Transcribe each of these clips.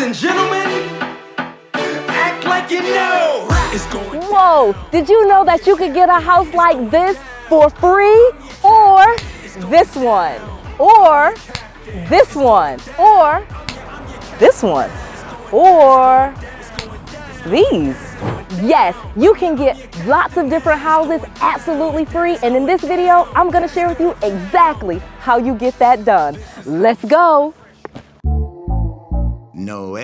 and gentlemen, act like you know it's going. Whoa, did you know that you could get a house like this for free? Or this one, or this one, or this one, or these. Yes, you can get lots of different houses absolutely free, and in this video, I'm gonna share with you exactly how you get that done. Let's go. Noel.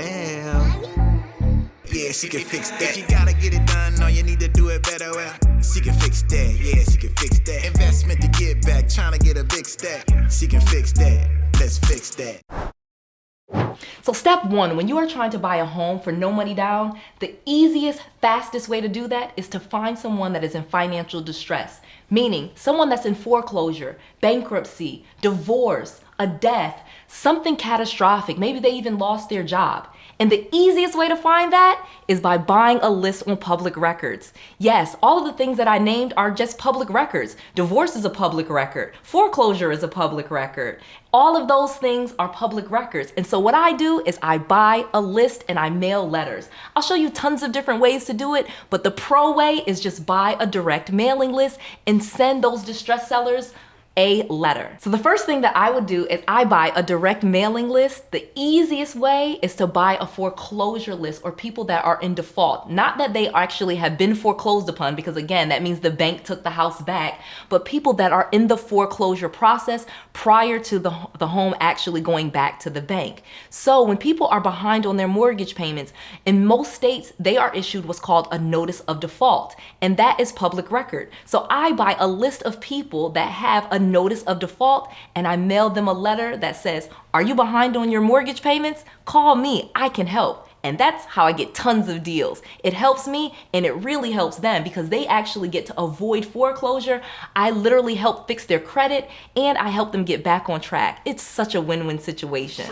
Yeah, she can fix that. If you gotta get it done, or you need to do it better, well, she can fix that. Yeah, she can fix that. Investment to get back, trying to get a big stack. She can fix that. Let's fix that. So step one, when you are trying to buy a home for no money down, the easiest, fastest way to do that is to find someone that is in financial distress, meaning someone that's in foreclosure, bankruptcy, divorce, a death, something catastrophic. Maybe they even lost their job. And the easiest way to find that is by buying a list on public records. Yes, all of the things that I named are just public records. Divorce is a public record. Foreclosure is a public record. All of those things are public records. And so what I do is I buy a list and I mail letters. I'll show you tons of different ways to do it, but the pro way is just buy a direct mailing list and send those distressed sellers a letter. So the first thing that I would do is I buy a direct mailing list. The easiest way is to buy a foreclosure list, or people that are in default. Not that they actually have been foreclosed upon, because again, that means the bank took the house back, but people that are in the foreclosure process prior to the home actually going back to the bank. So when people are behind on their mortgage payments, in most states, they are issued what's called a notice of default, and that is public record. So I buy a list of people that have a notice of default, and I mail them a letter that says, are you behind on your mortgage payments? Call me, I can help. And that's how I get tons of deals. It helps me and it really helps them because they actually get to avoid foreclosure. I literally help fix their credit and I help them get back on track. It's such a win-win situation.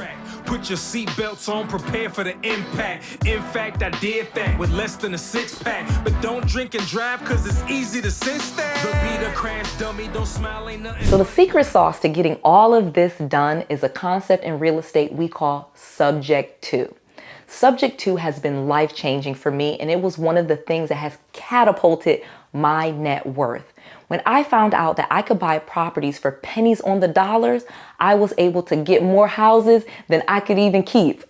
Put your seatbelts on, prepare for the impact. In fact, I did that with less than a six-pack. But don't drink and drive because it's easy to sense that. The beat a crash dummy, don't smile, ain't nothing. So the secret sauce to getting all of this done is a concept in real estate we call subject to. Subject to has been life-changing for me, and it was one of the things that has catapulted my net worth. When I found out that I could buy properties for pennies on the dollars, I was able to get more houses than I could even keep.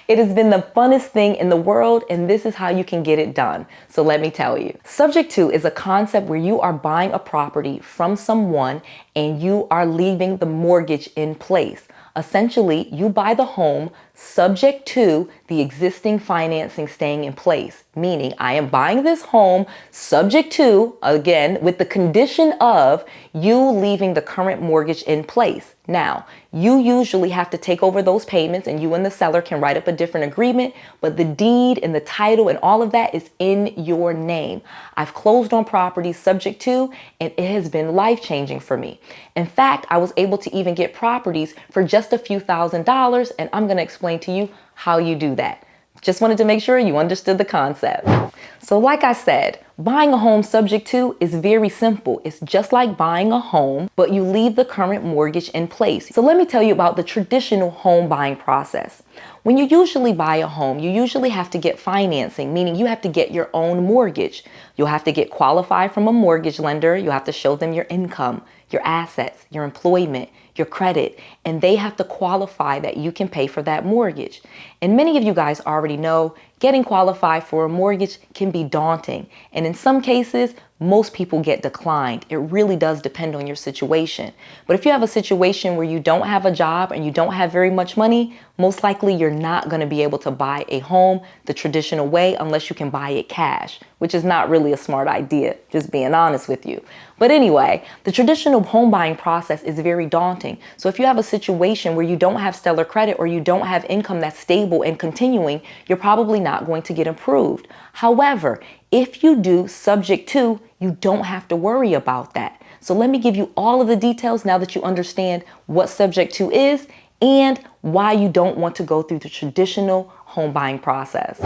It has been the funnest thing in the world, and this is how you can get it done. So let me tell you. Subject to is a concept where you are buying a property from someone and you are leaving the mortgage in place. Essentially, you buy the home subject to the existing financing staying in place, meaning I am buying this home subject to, again, with the condition of you leaving the current mortgage in place. Now, you usually have to take over those payments and you and the seller can write up a different agreement, but the deed and the title and all of that is in your name. I've closed on properties subject to, and it has been life-changing for me. In fact, I was able to even get properties for just a few $1,000s, and I'm going to explain to you how you do that. Just wanted to make sure you understood the concept. So like I said, buying a home subject to is very simple. It's just like buying a home, but you leave the current mortgage in place. So let me tell you about the traditional home buying process. When you usually buy a home, you usually have to get financing, meaning you have to get your own mortgage. You'll have to get qualified from a mortgage lender. You have to show them your income, your assets, your employment, your credit, and they have to qualify that you can pay for that mortgage. And many of you guys already know getting qualified for a mortgage can be daunting. And in some cases, most people get declined. It really does depend on your situation. But if you have a situation where you don't have a job and you don't have very much money, most likely you're not going to be able to buy a home the traditional way unless you can buy it cash, which is not really a smart idea, just being honest with you. But anyway, the traditional home buying process is very daunting. So if you have a situation where you don't have stellar credit or you don't have income that's stable and continuing, you're probably not going to get approved. However, if you do subject to, you don't have to worry about that. So let me give you all of the details now that you understand what subject to is and why you don't want to go through the traditional home buying process.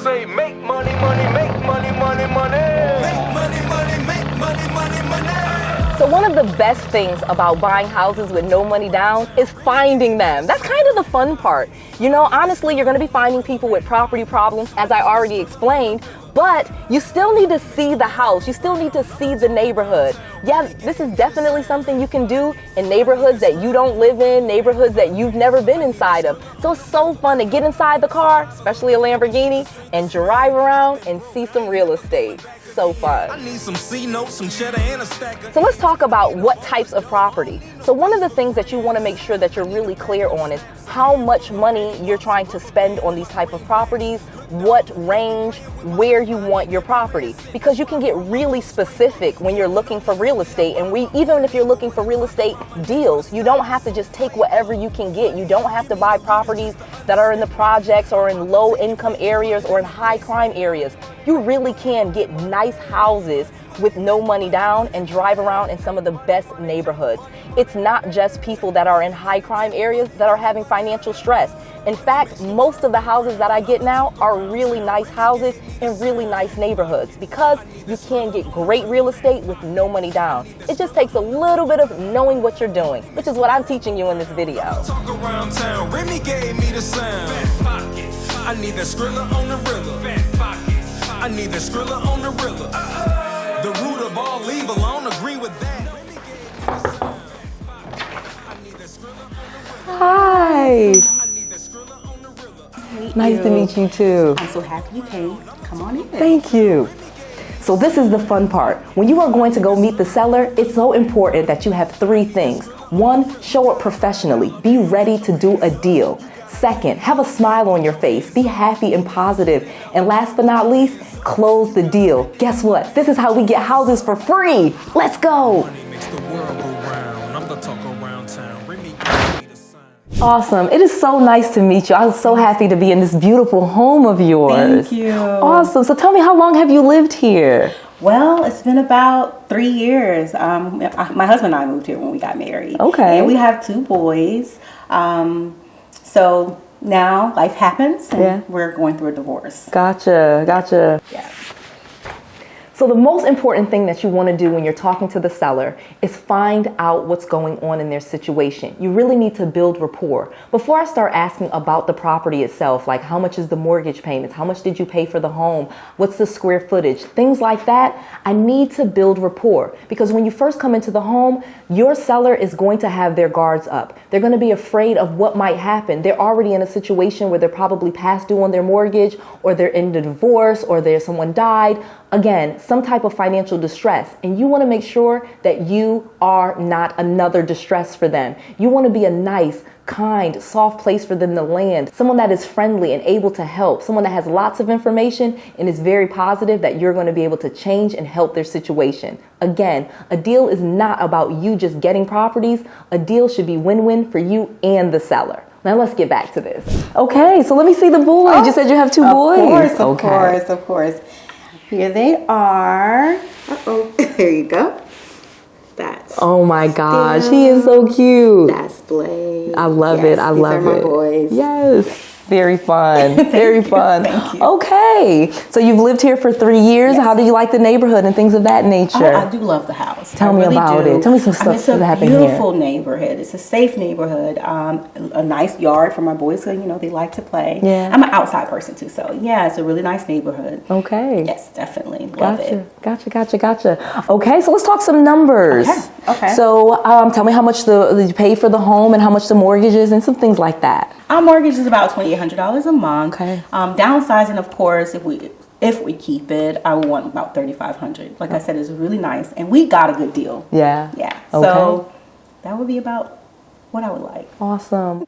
Say make money, money, make money, money, money. Make money, money, make money, money, money. So one of the best things about buying houses with no money down is finding them. That's kind of the fun part. You know, honestly, you're going to be finding people with property problems, as I already explained, but you still need to see the house. You still need to see the neighborhood. Yeah, this is definitely something you can do in neighborhoods that you don't live in, neighborhoods that you've never been inside of. So it's so fun to get inside the car, especially a Lamborghini, and drive around and see some real estate. So fun. I need some C notes, some cheddar, and a stack of... So let's talk about what types of property. So one of the things that you want to make sure that you're really clear on is how much money you're trying to spend on these type of properties, what range, where you want your property. Because you can get really specific when you're looking for real estate, and even if you're looking for real estate deals, you don't have to just take whatever you can get. You don't have to buy properties that are in the projects or in low income areas or in high crime areas. You really can get nice houses with no money down and drive around in some of the best neighborhoods. It's not just people that are in high crime areas that are having financial stress. In fact, most of the houses that I get now are really nice houses in really nice neighborhoods because you can get great real estate with no money down. It just takes a little bit of knowing what you're doing, which is what I'm teaching you in this video. Talk around town, Remy gave me the sound. Fat pockets. I need that Skrilla on the Rilla. Fat pockets. I need that Skrilla on the Rilla. The root of all evil, I don't agree with that. Remy gave me the sound. I need that Skrilla on the Rilla. Hi. I need that Skrilla on the Rilla. Nice to meet you too. I'm so happy you came. Come on in. Thank you. So this is the fun part. When you are going to go meet the seller, it's so important that you have 3 things. 1, show up professionally. Be ready to do a deal. 2nd, have a smile on your face. Be happy and positive. And last but not least, close the deal. Guess what? This is how we get houses for free. Let's go. Money makes the world go round. I'm the talk around town. Remy gave me the sound. Awesome. It is so nice to meet you. I'm so happy to be in this beautiful home of yours. Thank you. Awesome. So tell me, how long have you lived here? Well, it's been about 3 years. My husband and I moved here when we got married. Okay. And we have 2 boys. So now life happens and we're going through a divorce. Gotcha. Yeah. So the most important thing that you want to do when you're talking to the seller is find out what's going on in their situation. You really need to build rapport. Before I start asking about the property itself, like how much is the mortgage payments, how much did you pay for the home, what's the square footage, things like that, I need to build rapport. Because when you first come into the home, your seller is going to have their guards up. They're going to be afraid of what might happen. They're already in a situation where they're probably past due on their mortgage, or they're in a divorce, or someone died. Again, some type of financial distress, and you want to make sure that you are not another distress for them. You want to be a nice, kind, soft place for them to land, someone that is friendly and able to help, someone that has lots of information and is very positive that you're going to be able to change and help their situation. Again, a deal is not about you just getting properties. A deal should be win-win for you and the seller. Now let's get back to this. Okay, so let me see the boys. You said you have 2 boys. Of course. Here they are. Uh-oh. There you go. That's Oh my gosh, he is so cute. That's Blake. I love it. I love it. These are my boys. Yes. Very fun. Very fun. Thank you. Okay. So you've lived here for 3 years. Yes. How do you like the neighborhood and things of that nature? Oh, I do love the house. Tell me about it. Tell me some stuff that happened here. It's a beautiful neighborhood. It's a safe neighborhood. A nice yard for my boys, so they like to play. Yeah. I'm an outside person too, so yeah, it's a really nice neighborhood. Okay. Yes, definitely. Love it. Gotcha. Okay, so let's talk some numbers. Okay. So tell me how much you pay for the home and how much the mortgage is and some things like that. Our mortgage is about $2,800 a month. Okay. Downsizing, of course, if we keep it, I would want about $3,500. Like I said, it's really nice, and we got a good deal. Yeah. Yeah. Okay. So that would be about what I would like. Awesome.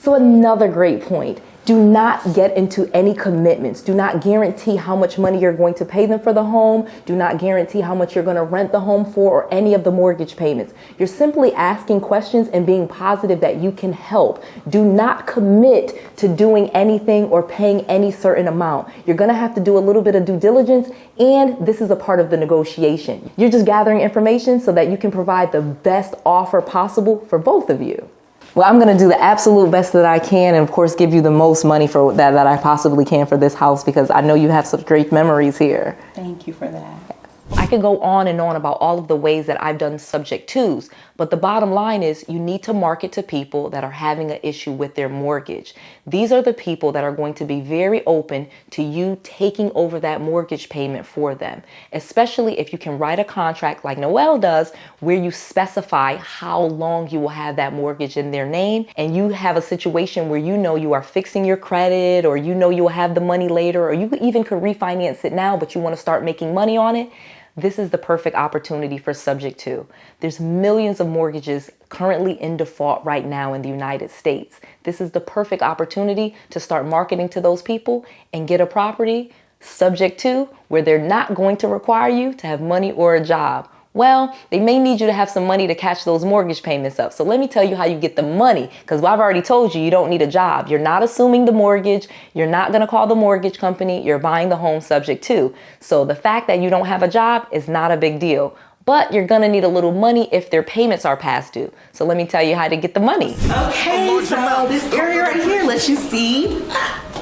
So another great point. Do not get into any commitments. Do not guarantee how much money you're going to pay them for the home. Do not guarantee how much you're going to rent the home for or any of the mortgage payments. You're simply asking questions and being positive that you can help. Do not commit to doing anything or paying any certain amount. You're going to have to do a little bit of due diligence, and this is a part of the negotiation. You're just gathering information so that you can provide the best offer possible for both of you. Well, I'm going to do the absolute best that I can and, of course, give you the most money for that I possibly can for this house because I know you have such great memories here. Thank you for that. I could go on and on about all of the ways that I've done subject twos, but the bottom line is you need to market to people that are having an issue with their mortgage. These are the people that are going to be very open to you taking over that mortgage payment for them, especially if you can write a contract like Noelle does, where you specify how long you will have that mortgage in their name, and you have a situation where you know you are fixing your credit, or you know you'll have the money later, or you even could refinance it now, but you want to start making money on it. This is the perfect opportunity for subject to. There's millions of mortgages currently in default right now in the United States. This is the perfect opportunity to start marketing to those people and get a property subject to where they're not going to require you to have money or a job. Well, they may need you to have some money to catch those mortgage payments up. So let me tell you how you get the money, because I've already told you, you don't need a job. You're not assuming the mortgage. You're not going to call the mortgage company. You're buying the home subject to. So the fact that you don't have a job is not a big deal. But you're going to need a little money if their payments are past due. So let me tell you how to get the money. Okay, so this area right here lets you see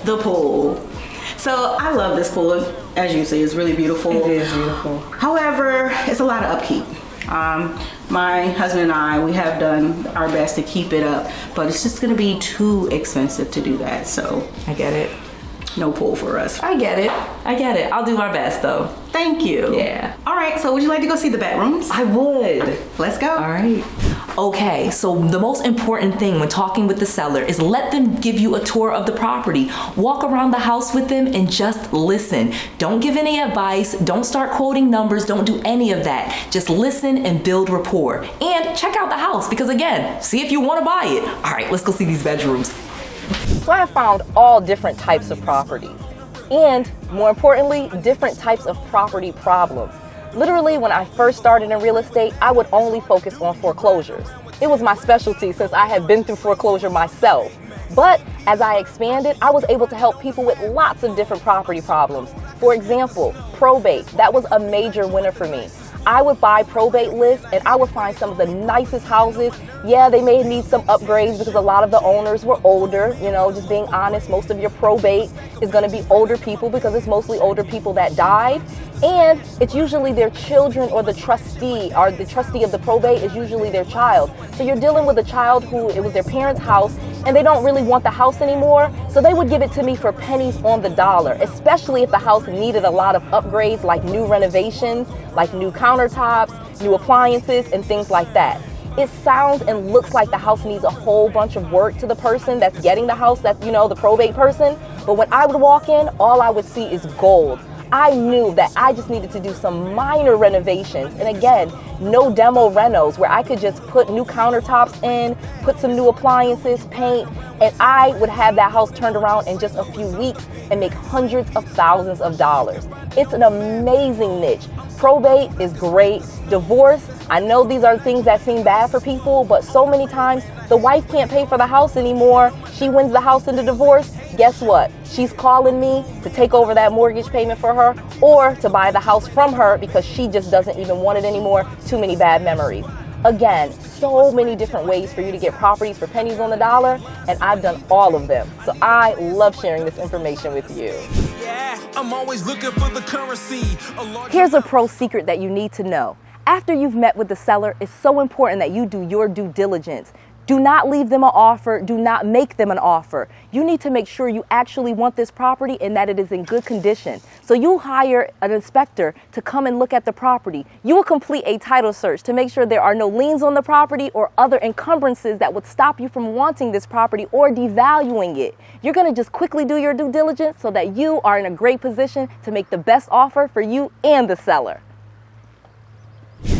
the pool. So I love this pool. As you see, it's really beautiful. It is beautiful. However, it's a lot of upkeep. My husband and I, we have done our best to keep it up, but it's just gonna be too expensive to do that. So I get it. No pool for us. I get it. I get it. I'll do my best though. Thank you. Yeah. All right, so would you like to go see the bedrooms? I would. Let's go. All right. Okay, so the most important thing when talking with the seller is let them give you a tour of the property. Walk around the house with them and just listen. Don't give any advice. Don't start quoting numbers. Don't do any of that. Just listen and build rapport. And check out the house because again, see if you want to buy it. All right, let's go see these bedrooms. So I have found all different types of properties and, more importantly, different types of property problems. Literally, when I first started in real estate, I would only focus on foreclosures. It was my specialty since I had been through foreclosure myself. But as I expanded, I was able to help people with lots of different property problems. For example, probate. That was a major winner for me. I would buy probate lists and I would find some of the nicest houses. Yeah, they may need some upgrades because a lot of the owners were older. You know, just being honest, most of your probate is going to be older people because it's mostly older people that died. And it's usually their children or the trustee of the probate is usually their child. So you're dealing with a child who it was their parents' house and they don't really want the house anymore. So they would give it to me for pennies on the dollar, especially if the house needed a lot of upgrades like new renovations, like new countertops, new appliances, and things like that. It sounds and looks like the house needs a whole bunch of work to the person that's getting the house, that's, you know, the probate person. But when I would walk in, all I would see is gold. I knew that I just needed to do some minor renovations. And again, no demo renos where I could just put new countertops in, put some new appliances, paint, and I would have that house turned around in just a few weeks and make hundreds of thousands of dollars. It's an amazing niche. Probate is great. Divorce, I know these are things that seem bad for people, but so many times the wife can't pay for the house anymore. She wins the house in the divorce. Guess what? She's calling me to take over that mortgage payment for her or to buy the house from her because she just doesn't even want it anymore. Too many bad memories. Again, so many different ways for you to get properties for pennies on the dollar, and I've done all of them. So I love sharing this information with you. Yeah, I'm always looking for the currency. Here's a pro secret that you need to know. After you've met with the seller, it's so important that you do your due diligence. Do not leave them an offer. Do not make them an offer. You need to make sure you actually want this property and that it is in good condition. So you hire an inspector to come and look at the property. You will complete a title search to make sure there are no liens on the property or other encumbrances that would stop you from wanting this property or devaluing it. You're going to just quickly do your due diligence so that you are in a great position to make the best offer for you and the seller.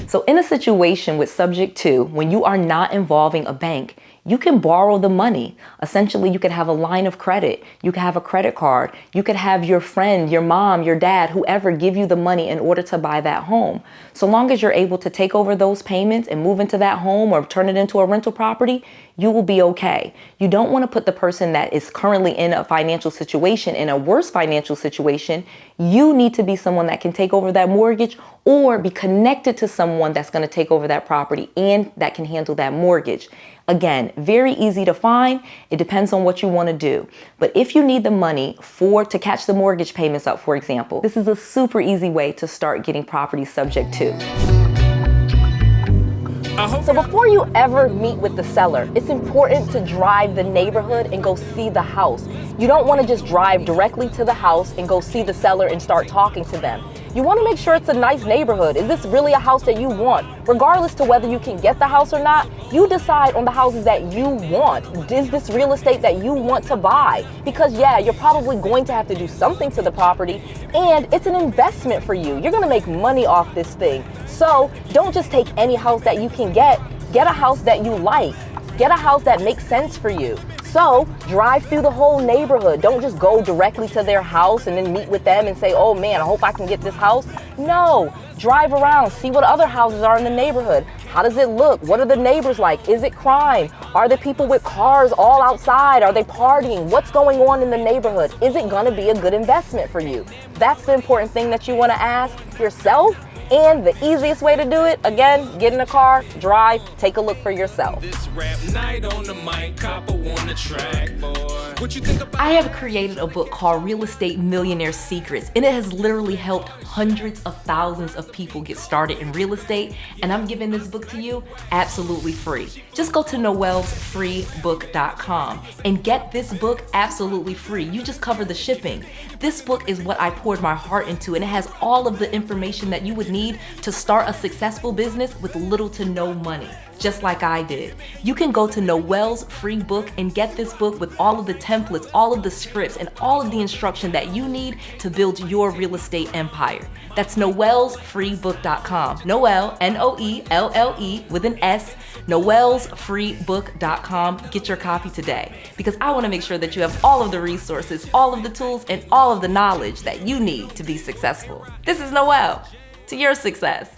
So in a situation with subject to, when you are not involving a bank, you can borrow the money. Essentially, you could have a line of credit. You could have a credit card. You could have your friend, your mom, your dad, whoever give you the money in order to buy that home. So long as you're able to take over those payments and move into that home or turn it into a rental property, you will be okay. You don't want to put the person that is currently in a financial situation in a worse financial situation. You need to be someone that can take over that mortgage or be connected to someone someone that's going to take over that property and that can handle that mortgage. Again, very easy to find. It depends on what you want to do. But if you need the money to catch the mortgage payments up, for example, this is a super easy way to start getting property subject to. So before you ever meet with the seller, it's important to drive the neighborhood and go see the house. You don't want to just drive directly to the house and go see the seller and start talking to them. You want to make sure it's a nice neighborhood. Is this really a house that you want? Regardless to whether you can get the house or not, you decide on the houses that you want. Is this real estate that you want to buy? Because yeah, you're probably going to have to do something to the property, and it's an investment for you. You're going to make money off this thing. So don't just take any house that you can get. Get a house that you like. Get a house that makes sense for you. So drive through the whole neighborhood. Don't just go directly to their house and then meet with them and say, oh man, I hope I can get this house. No, drive around, see what other houses are in the neighborhood. How does it look? What are the neighbors like? Is it crime? Are there people with cars all outside? Are they partying? What's going on in the neighborhood? Is it gonna be a good investment for you? That's the important thing that you wanna ask yourself. And the easiest way to do it, again, get in a car, drive, take a look for yourself. I have created a book called Real Estate Millionaire Secrets, and it has literally helped hundreds of thousands of people get started in real estate, and I'm giving this book to you absolutely free. Just go to noellsfreebook.com and get this book absolutely free. You just cover the shipping. This book is what I poured my heart into, and it has all of the information that you would need to start a successful business with little to no money, just like I did. You can go to Noelle's free book and get this book with all of the templates, all of the scripts, and all of the instruction that you need to build your real estate empire. That's noellsfreebook.com. Noelle, N-O-E-L-L-E with an S, noellsfreebook.com. Get your copy today, because I want to make sure that you have all of the resources, all of the tools, and all of the knowledge that you need to be successful. This is Noelle. To your success.